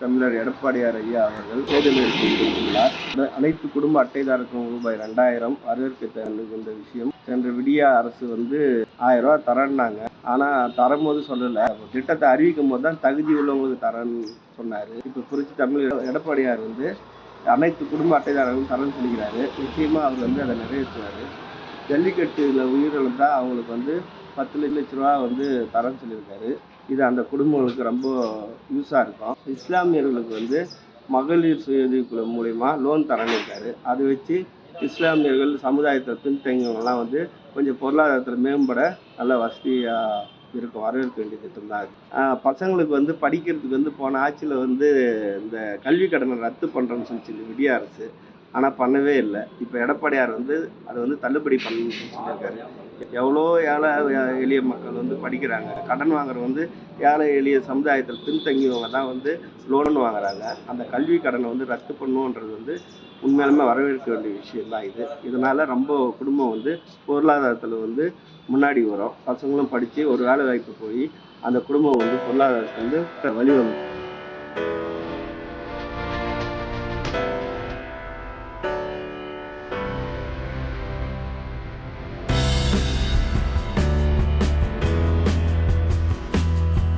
தமிழர் எடப்பாடியார் ஐயா அவர்கள் தேர்தலில் கொடுத்துள்ளார். அனைத்து குடும்ப அட்டைதாரருக்கும் ரூபாய் 2000 வரவேற்க இந்த விஷயம் சென்ற விடியா அரசு 1000 ரூபாய் தரேன்னாங்க. ஆனா தரும்போது சொல்லல, திட்டத்தை அறிவிக்கும் போது தான் தகுதி உள்ளவங்களுக்கு தரேன்னு சொன்னாரு. இப்ப புரட்சி தமிழர் எடப்பாடியார் அனைத்து குடும்ப அட்டைதாரர்களும் தரேன்னு சொல்லிக்கிறாரு. நிச்சயமா அவர் அதை நிறைவேற்றுவாரு. ஜல்லிக்கட்டுல உயிரிழந்தா அவங்களுக்கு 10 லட்ச ரூபா தரேன்னு சொல்லியிருக்காரு. இது அந்த குடும்பங்களுக்கு ரொம்ப யூஸாக இருக்கும். இஸ்லாமியர்களுக்கு மகளிர் சுய உதவிக்குழு மூலயமா லோன் தரேன்னு இருக்காரு. அதை வச்சு இஸ்லாமியர்கள் சமுதாயத்தை பின்தங்கியவங்கலாம் கொஞ்சம் பொருளாதாரத்தில் மேம்பட நல்ல வசதியாக இருக்கும். வரவேற்க வேண்டிய திட்டம் தான். பசங்களுக்கு படிக்கிறதுக்கு போன ஆட்சியில் இந்த கல்வி கடனை ரத்து பண்ணுறேன்னு சொல்லிச்சு விடிய அரசு. ஆனால் பண்ணவே இல்லை. இப்போ எடப்பாடியார் அதை தள்ளுபடி பண்ணணும்னு சொல்லியிருக்காரு. எவ்வளோ ஏழை எளிய மக்கள் படிக்கிறாங்க. கடன் வாங்குறவங்க ஏழை எளிய சமுதாயத்தில் பின்தங்கியவங்க தான் லோன் வாங்குறாங்க. அந்த கல்வி கடனை ரத்து பண்ணுன்றது உண்மையாலுமே வரவேற்க வேண்டிய விஷயம் தான் இது. இதனால ரொம்ப குடும்பம் பொருளாதாரத்தில் முன்னாடி வரும். பசங்களும் படித்து ஒரு வேலை வாய்ப்பு போய் அந்த குடும்பம் பொருளாதாரத்தில் வழி வந்து